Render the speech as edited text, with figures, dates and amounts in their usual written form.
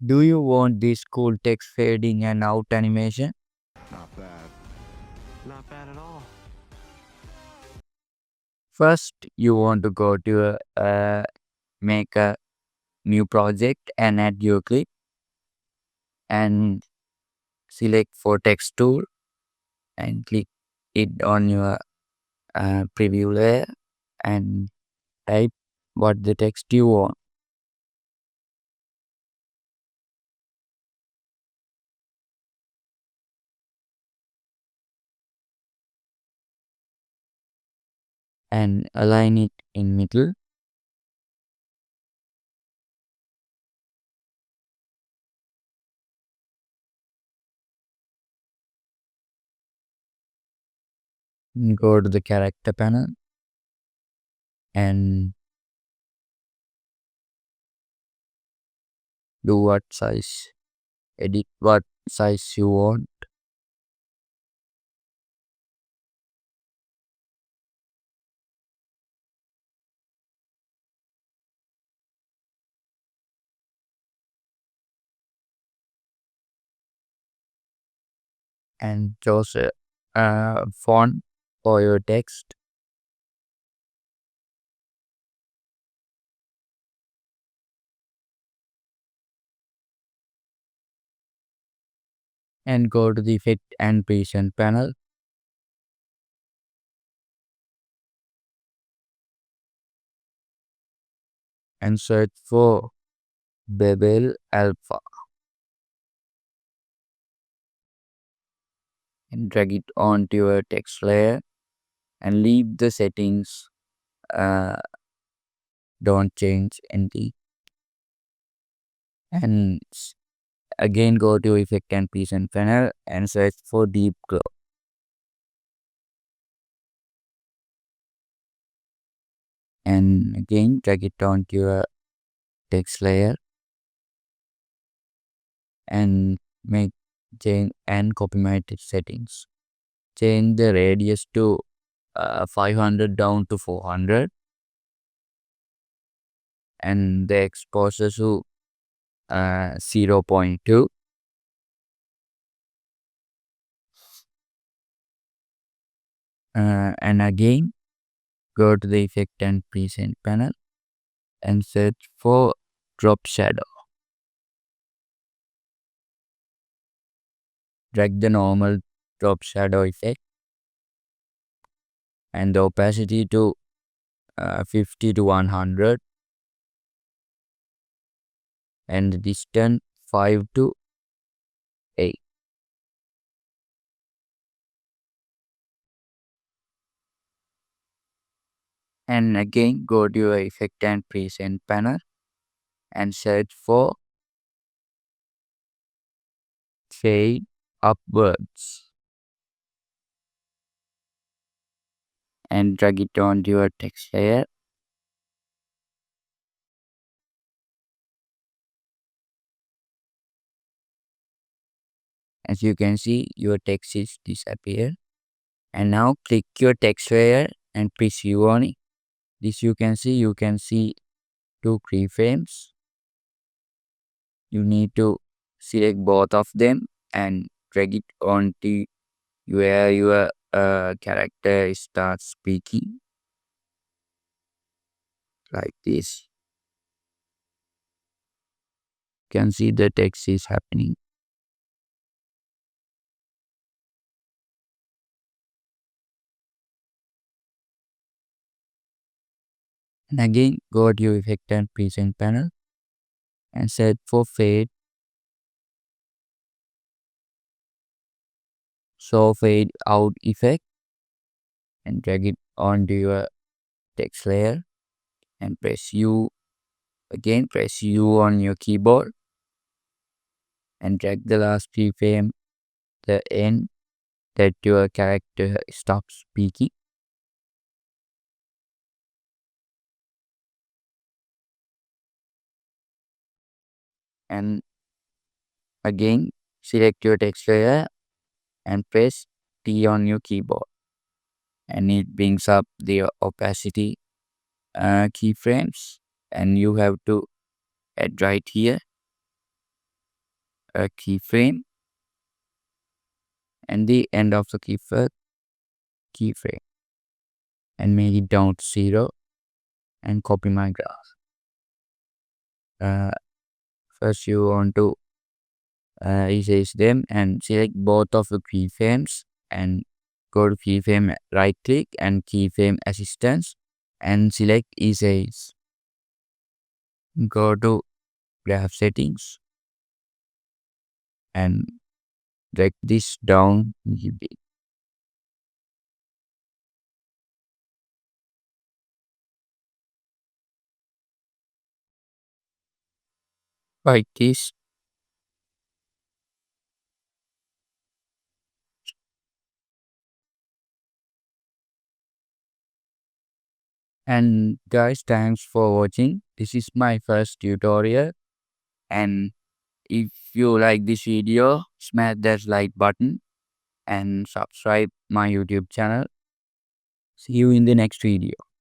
Do you want this cool text fading and out animation? Not bad. Not bad at all. First, you want to go to make a new project and add your clip and select for text tool and click it on your preview layer and type what the text you want. And align it in middle. Go to the character panel and do what size, edit what size you want, and choose a font for your text. And go to the effect and present panel and search for Babel Alpha and drag it onto your text layer and leave the settings. Don't change anything. And again go to effect and present panel and search for deep glow. And again drag it onto your text layer and make change and copy my text settings. Change the radius to 500 down to 400 and the exposure to 0.2. And again go to the effect and present panel and search for drop shadow. Drag the normal drop shadow effect and the opacity to 50 to 100 and the distance 5 to 8. And again go to your effect and present panel and search for fade upwards and drag it onto your text layer. As you can see, your text is disappear. And now click your text layer and press U on it. This you can see 2 keyframes. You need to select both of them and drag it onto where your character starts speaking, like this. You can see the text is happening. And again go to your effect and present panel and set for fade. So fade out effect and drag it onto your text layer and press U. Again press U on your keyboard and drag the last keyframe the end that your character stops speaking. And again select your text layer and press T on your keyboard and it brings up the opacity keyframes and you have to add right here a keyframe and the end of the keyframe and make it down to 0 and copy my graph. First you want to erase them and select both of the keyframes and go to keyframe, right click and keyframe assistance and select erase. Go to graph settings and drag this down a little bit. Like this. And guys, thanks for watching. This is my first tutorial, and if you like this video, smash that like button and subscribe my YouTube channel. See you in the next video.